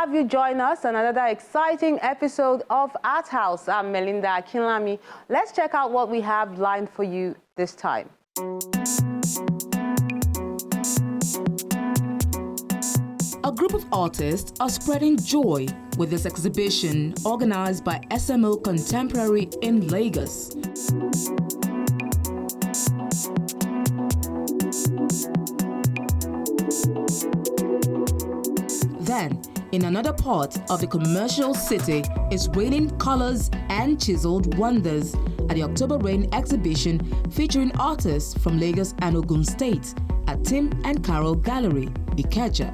have you join us on another exciting episode of Art House. I'm Melinda Akinlami. Let's check out what we have lined for you this time. A group of artists are spreading joy with this exhibition organized by SMO Contemporary in Lagos. Then, in another part of the commercial city is raining colors and chiseled wonders at the October Rain exhibition featuring artists from Lagos and Ogun State at Tim and Carol Gallery, Ikeja.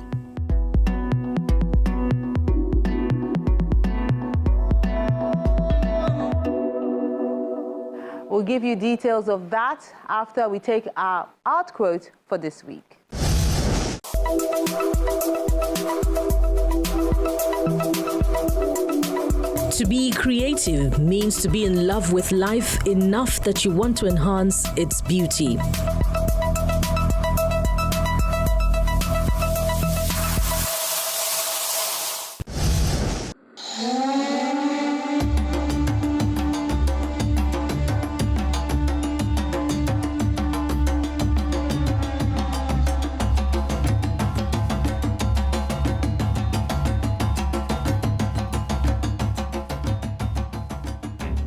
We'll give you details of that after we take our art quote for this week. To be creative means to be in love with life enough that you want to enhance its beauty.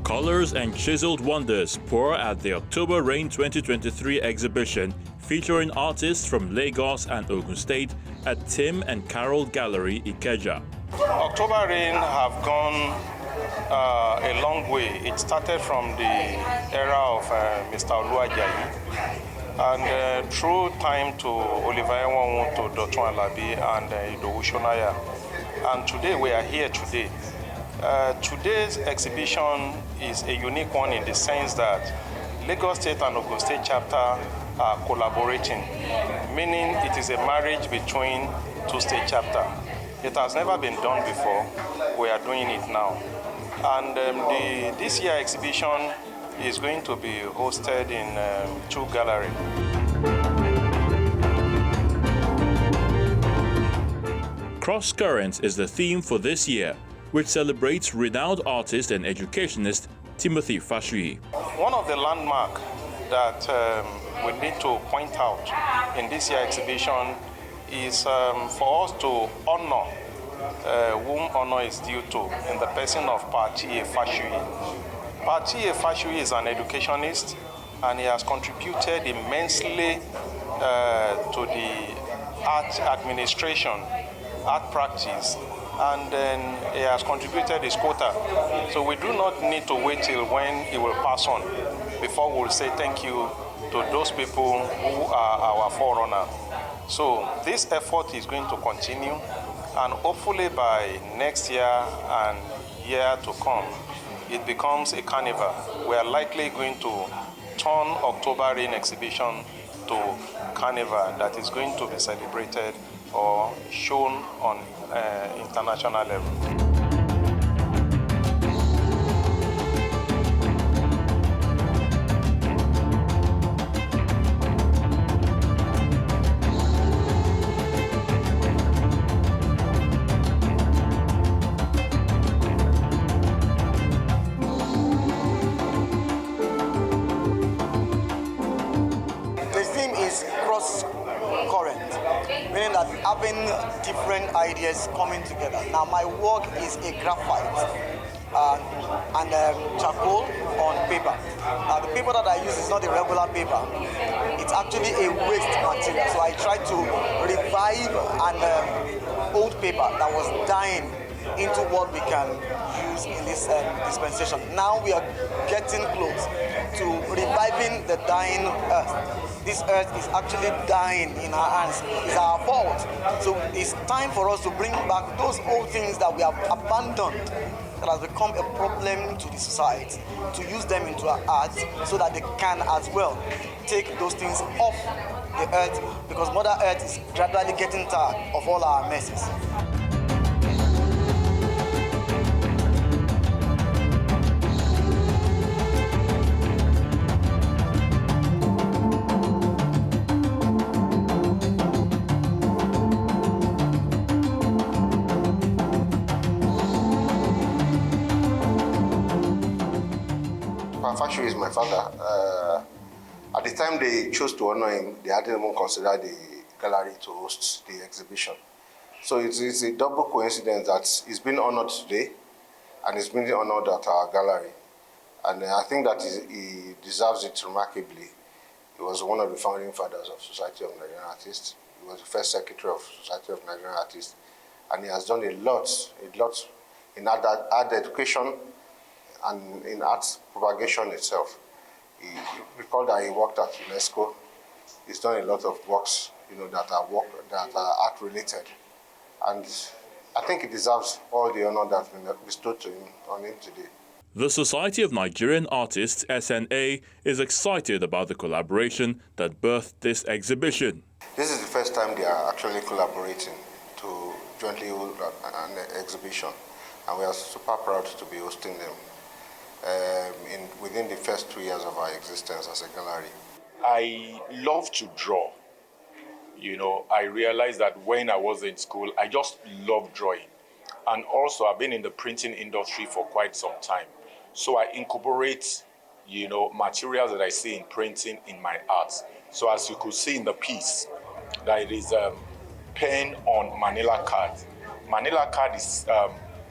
Colors and chiseled wonders pour at the October Rain 2023 exhibition featuring artists from Lagos and Ogun State at Tim and Carol Gallery, Ikeja. October Rain have gone a long way. It started from the era of Mr. Oluwajayi and through time to Oliver Ewanwu, to Dotun Alabi and Idowu Shonaya. And today we are here today. Today's exhibition is a unique one in the sense that Lagos State and Ogun State chapter are collaborating, meaning it is a marriage between two state chapters. It has never been done before. We are doing it now. And this year exhibition is going to be hosted in two galleries. Cross Currents is the theme for this year, which celebrates renowned artist and educationist Timothy Fashuyi. One of the landmarks that we need to point out in this year's exhibition is for us to honor whom honor is due to in the person of Timothy Fashuyi. Timothy Fashuyi is an educationist and he has contributed immensely to the art administration, art practice, and then he has contributed his quota. So we do not need to wait till when he will pass on before we will say thank you to those people who are our forerunner. So this effort is going to continue, and hopefully by next year and year to come, it becomes a carnival. We are likely going to turn October Rain exhibition to carnival that is going to be celebrated or shown on international level. Meaning that having different ideas coming together. Now my work is a graphite and charcoal on paper. Now the paper that I use is not a regular paper. It's actually a waste material. So I try to revive an old paper that was dying into what we can use in this dispensation. Now we are getting close to reviving the dying earth. This earth is actually dying in our hands. It's our fault. So it's time for us to bring back those old things that we have abandoned, that has become a problem to the society, to use them into our art so that they can as well take those things off the earth, because Mother Earth is gradually getting tired of all our messes. Pafashu is my father. At the time they chose to honor him, they hadn't even considered the gallery to host the exhibition. So it's a double coincidence that he's been honored today and he's been honored at our gallery. And I think that he deserves it remarkably. He was one of the founding fathers of Society of Nigerian Artists. He was the first secretary of Society of Nigerian Artists. And he has done a lot in art education and in art propagation itself. He recalled that he worked at UNESCO. He's done a lot of works, that are art related, and I think he deserves all the honor that's been bestowed on him today. The Society of Nigerian Artists (SNA) is excited about the collaboration that birthed this exhibition. This is the first time they are actually collaborating to jointly hold an exhibition, and we are super proud to be hosting them. Within the first 2 years of our existence as a gallery. I love to draw. I realized that when I was in school, I just loved drawing. And also, I've been in the printing industry for quite some time. So I incorporate, materials that I see in printing in my art. So as you could see in the piece, that it is pen on Manila card. Manila card is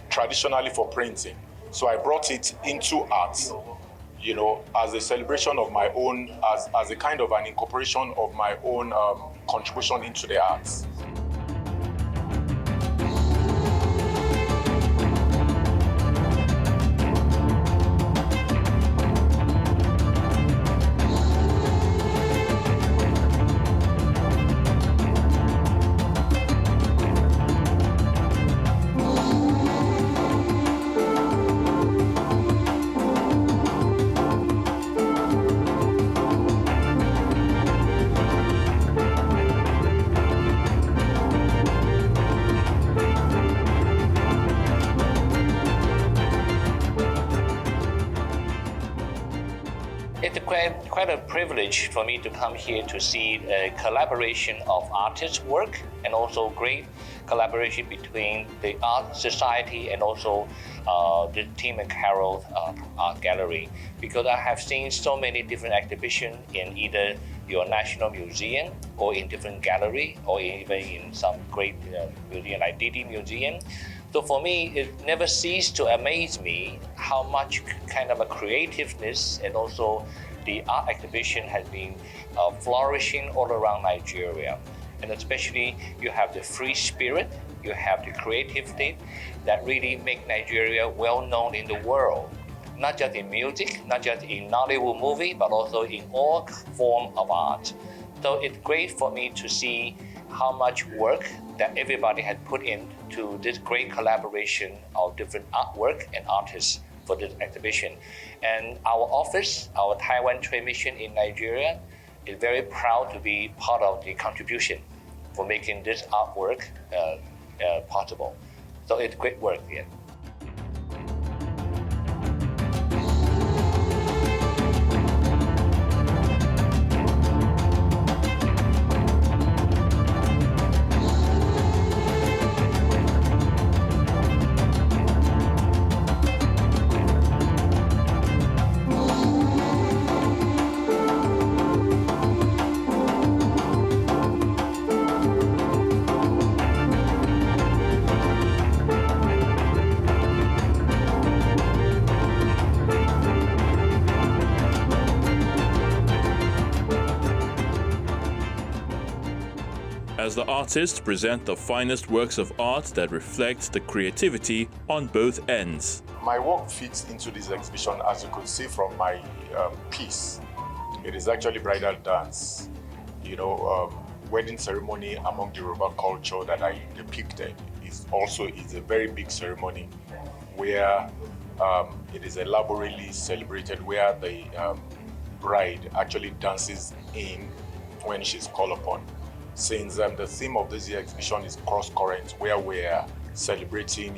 traditionally for printing. So I brought it into art, as a celebration of my own, as a kind of an incorporation of my own contribution into the arts. It's quite a privilege for me to come here to see a collaboration of artists' work and also great collaboration between the Art Society and also the Tim and Carol Art Gallery, because I have seen so many different exhibitions in either your National Museum or in different gallery or even in some great museum like DD Museum. So for me, it never ceased to amaze me how much kind of a creativeness and also the art exhibition has been flourishing all around Nigeria. And especially you have the free spirit, you have the creativity that really make Nigeria well known in the world. Not just in music, not just in Nollywood movie, but also in all forms of art. So it's great for me to see how much work that everybody had put into this great collaboration of different artwork and artists for this exhibition. And our office, our Taiwan Trade Mission in Nigeria, is very proud to be part of the contribution for making this artwork possible. So it's great work here. As the artists present the finest works of art that reflect the creativity on both ends. My work fits into this exhibition, as you could see from my piece. It is actually bridal dance, wedding ceremony among the Yoruba culture that I depicted is a very big ceremony where it is elaborately celebrated, where the bride actually dances in when she's called upon. Since the theme of this year's exhibition is cross-current, where we're celebrating,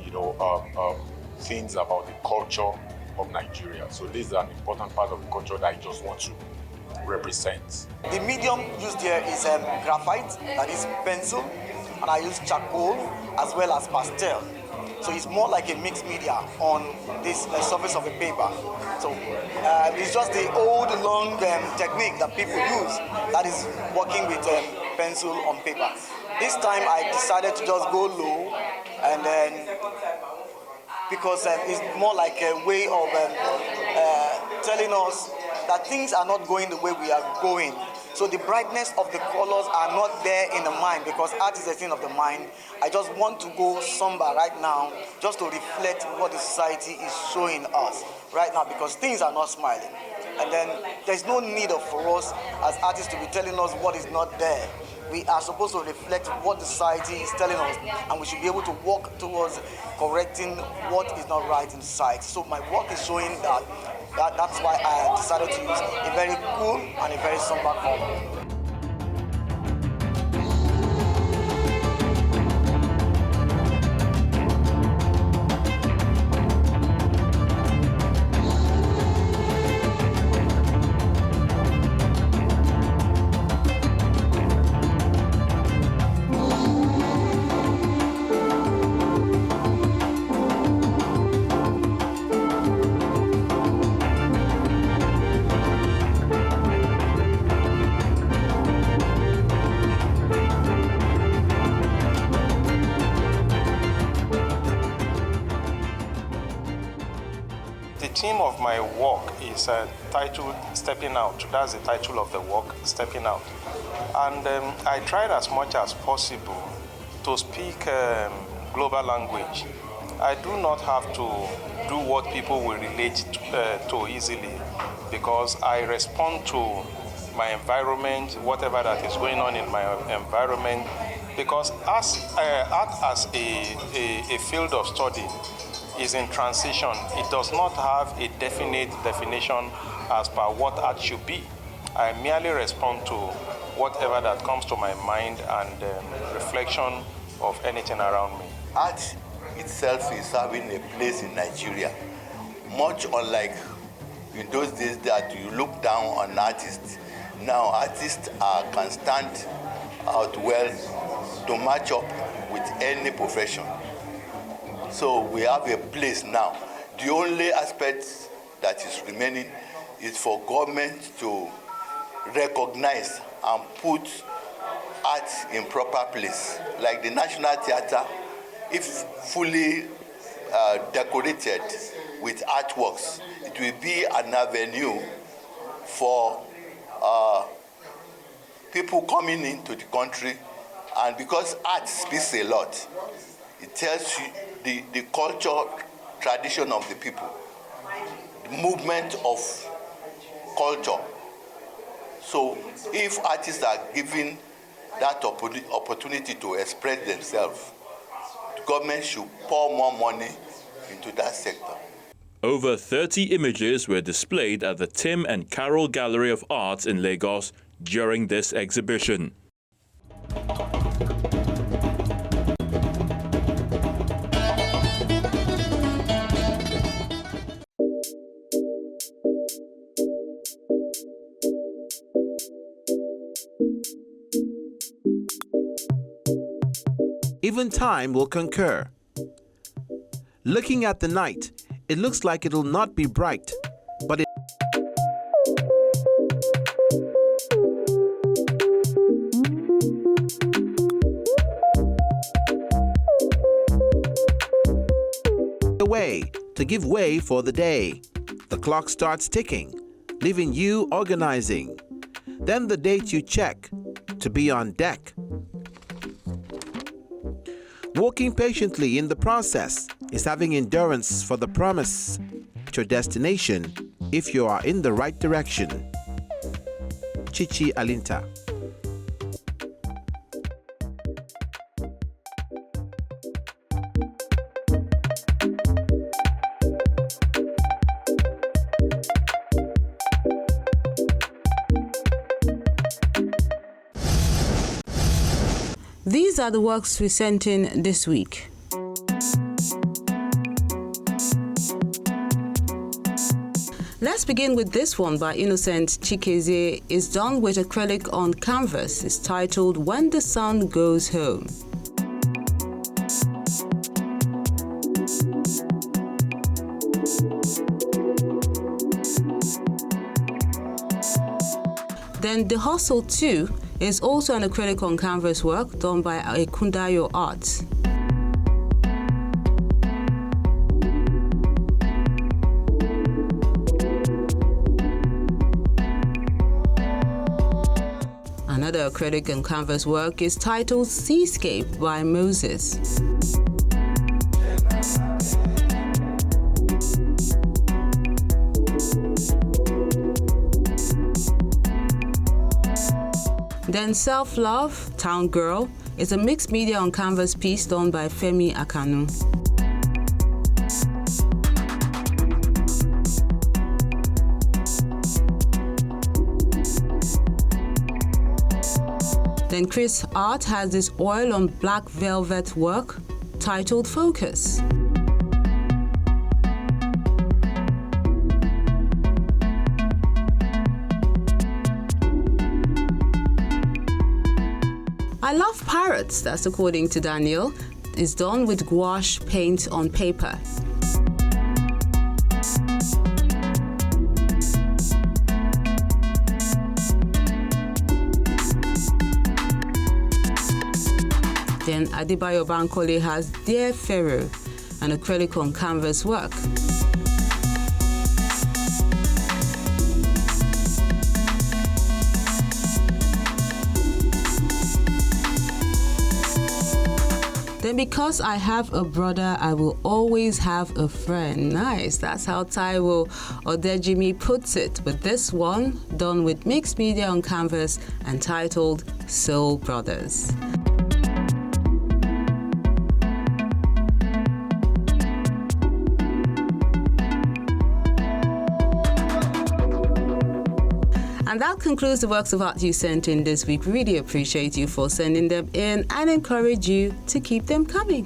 things about the culture of Nigeria. So this is an important part of the culture that I just want to represent. The medium used here is graphite, that is pencil, and I use charcoal as well as pastel. So it's more like a mixed media on this surface of a paper. So it's just the old long technique that people use, that is working with pencil on paper. This time I decided to just go low, and then because it's more like a way of telling us that things are not going the way we are going. So the brightness of the colors are not there in the mind, because art is a thing of the mind. I just want to go somber right now, just to reflect what the society is showing us right now, because things are not smiling. And then there's no need for us as artists to be telling us what is not there. We are supposed to reflect what the society is telling us, and we should be able to work towards correcting what is not right in society. So my work is showing that. That's why I decided to use a very cool and a very somber color. The theme of my work is titled Stepping Out. That's the title of the work, Stepping Out. And I tried as much as possible to speak global language. I do not have to do what people will relate to easily, because I respond to my environment, whatever that is going on in my environment, because art as a field of study is in transition. It does not have a definite definition as per what art should be. I merely respond to whatever that comes to my mind and reflection of anything around me. Art itself is having a place in Nigeria, much unlike in those days that you look down on artists. Now artists can stand out well to match up with any profession. So we have a place now. The only aspect that is remaining is for government to recognize and put art in proper place. Like the National Theatre, if fully decorated with artworks, it will be an avenue for people coming into the country. And because art speaks a lot, it tells you the culture, tradition of the people, the movement of culture. So if artists are given that opportunity to express themselves, the government should pour more money into that sector. Over 30 images were displayed at the Tim and Carol Gallery of Arts in Lagos during this exhibition. Even time will concur. Looking at the night, it looks like it'll not be bright, but it away to give way for the day. The clock starts ticking, leaving you organizing. Then the date you check to be on deck. Walking patiently in the process is having endurance for the promise at your destination if you are in the right direction. Chichi Alinta. These are the works we sent in this week. Let's begin with this one by Innocent Chikeze. It's done with acrylic on canvas. It's titled When the Sun Goes Home. Then The Hustle 2 is also an acrylic on canvas work done by Ekundayo Art. Another acrylic and canvas work is titled Seascape by Moses. Then Self-Love, Town Girl, is a mixed media on canvas piece done by Femi Akanu. Then Chris Art has this oil on black velvet work titled Focus. I Love Parrots, that's according to Daniel, is done with gouache paint on paper. Then Adibayo Bankole has Dear Pharaoh, an acrylic on canvas work. Then Because I Have a Brother, I Will Always Have a Friend. Nice, that's how Taiwo Odejimi puts it, with this one done with mixed media on canvas and titled Soul Brothers. And that concludes the works of art you sent in this week. Really appreciate you for sending them in and encourage you to keep them coming.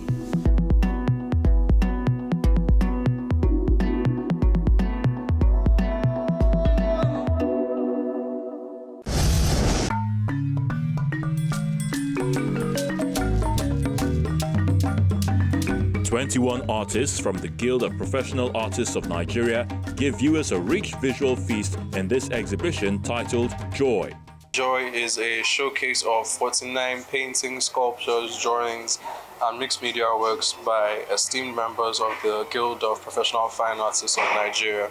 "21 artists from the Guild of Professional Artists of Nigeria give viewers a rich visual feast in this exhibition titled Joy." Joy is a showcase of 49 paintings, sculptures, drawings, and mixed media works by esteemed members of the Guild of Professional Fine Artists of Nigeria.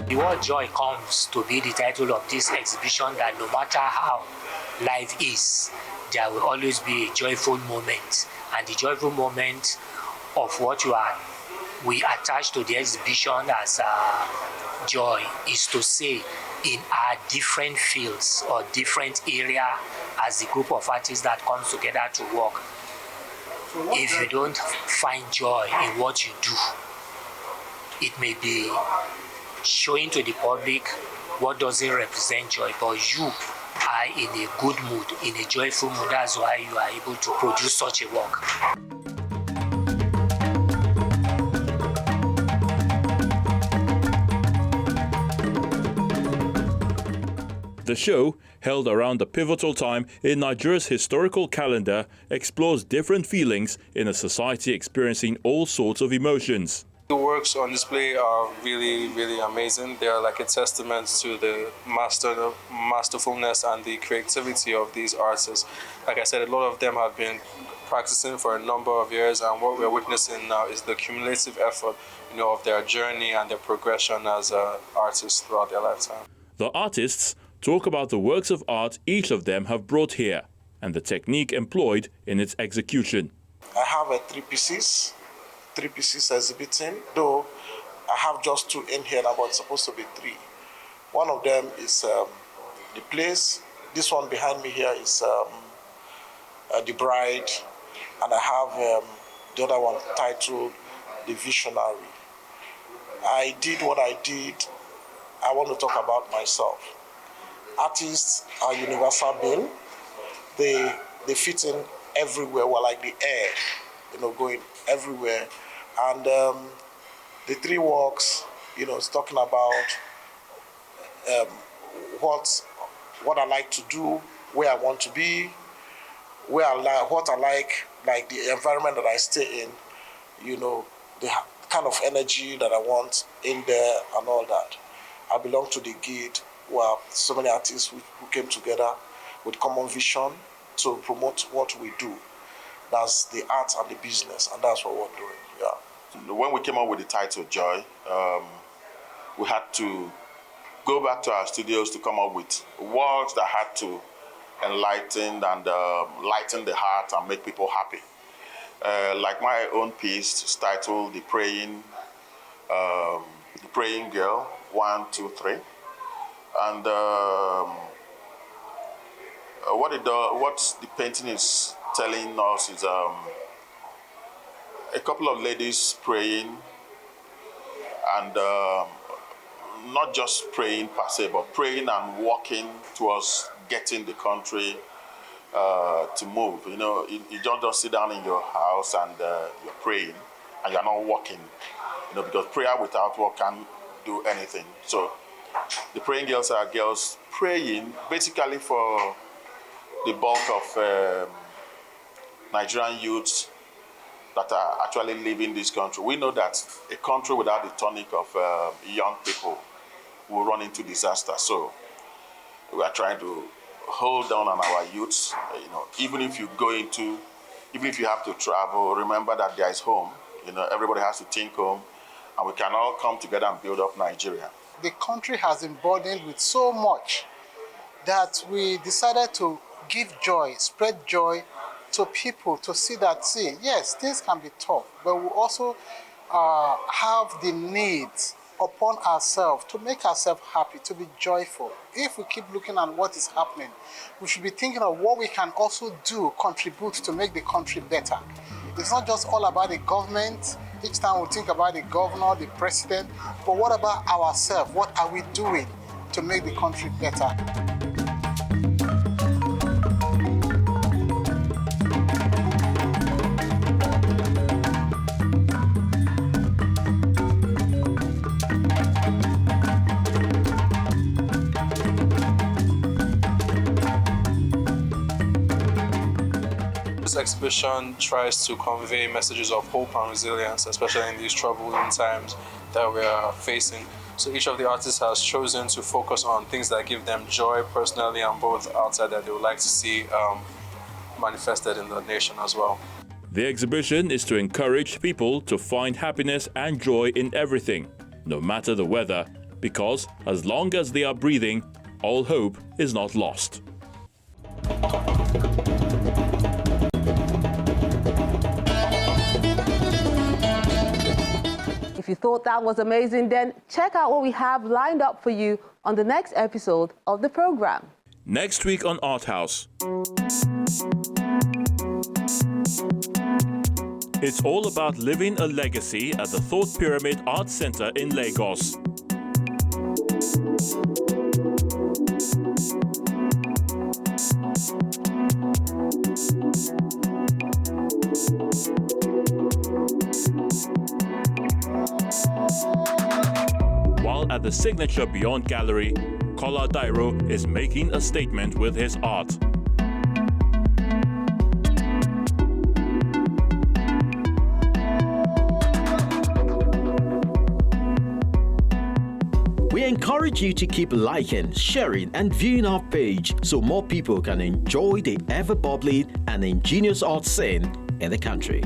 The word joy comes to be the title of this exhibition, that no matter how life is, there will always be a joyful moment. And the joyful moment of what we attach to the exhibition as joy is to say in our different fields or different area as a group of artists that comes together to work. If you don't find joy in what you do, it may be showing to the public what doesn't represent joy, but you are in a good mood, in a joyful mood. That's why you are able to produce such a work. The show, held around a pivotal time in Nigeria's historical calendar, explores different feelings in a society experiencing all sorts of emotions. The works on display are really, really amazing. They are like a testament to the masterfulness and the creativity of these artists. Like I said, a lot of them have been practicing for a number of years, and what we're witnessing now is the cumulative effort, of their journey and their progression as artists throughout their lifetime. The artists talk about the works of art each of them have brought here and the technique employed in its execution. I have three pieces exhibiting, though I have just two in here, but it's supposed to be three. One of them is the place. This one behind me here is the bride, and I have the other one titled The Visionary. I did what I did. I want to talk about myself. Artists are universal beings. They fit in everywhere. We're like the air, going everywhere. And the three works, it's talking about what I like to do, where I want to be, what I like the environment that I stay in. The kind of energy that I want in there and all that. I belong to the Guild, where so many artists who came together with common vision to promote what we do. That's the art and the business, and that's what we're doing, yeah. When we came up with the title Joy, we had to go back to our studios to come up with words that had to enlighten and lighten the heart and make people happy. Like my own piece is titled The Praying Girl, 1, 2, 3. And what the painting is telling us is a couple of ladies praying, and not just praying per se, but praying and walking towards getting the country to move. You know, you don't just sit down in your house and you're praying and you're not walking. You know, because prayer without work can't do anything. So the praying girls are girls praying basically for the bulk of Nigerian youths that are actually leaving this country. We know that a country without the tonic of young people will run into disaster. So we are trying to hold down on our youths. You know, even if you have to travel, remember that there is home. You know, everybody has to think home, and we can all come together and build up Nigeria. The country has been burdened with so much that we decided to give joy, spread joy to people to see that, yes, things can be tough, but we also have the need upon ourselves to make ourselves happy, to be joyful. If we keep looking at what is happening, we should be thinking of what we can also do, contribute to make the country better. It's not just all about the government. Each time we think about the governor, the president, but what about ourselves? What are we doing to make the country better? This exhibition tries to convey messages of hope and resilience, especially in these troubling times that we are facing. So each of the artists has chosen to focus on things that give them joy personally and both outside that they would like to see manifested in the nation as well. The exhibition is to encourage people to find happiness and joy in everything, no matter the weather, because as long as they are breathing, all hope is not lost. If you thought that was amazing, then check out what we have lined up for you on the next episode of the program. Next week on Art House. It's all about living a legacy at the Thought Pyramid Art Center in Lagos. While at the Signature Beyond Gallery, Kola Dairo is making a statement with his art. We encourage you to keep liking, sharing, and viewing our page so more people can enjoy the ever-bubbling and ingenious art scene in the country.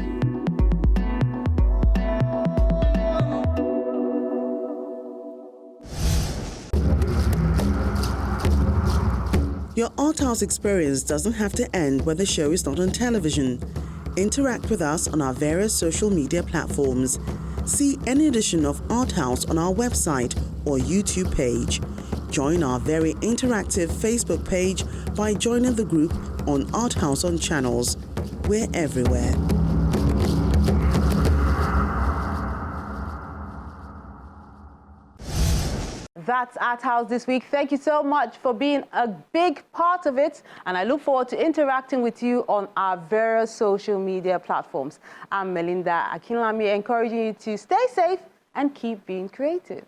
Your Art House experience doesn't have to end when the show is not on television. Interact with us on our various social media platforms. See any edition of Art House on our website or YouTube page. Join our very interactive Facebook page by joining the group on Art House on Channels. We're everywhere. That's Art House this week. Thank you so much for being a big part of it, and I look forward to interacting with you on our various social media platforms. I'm Melinda Akinlami, encouraging you to stay safe and keep being creative.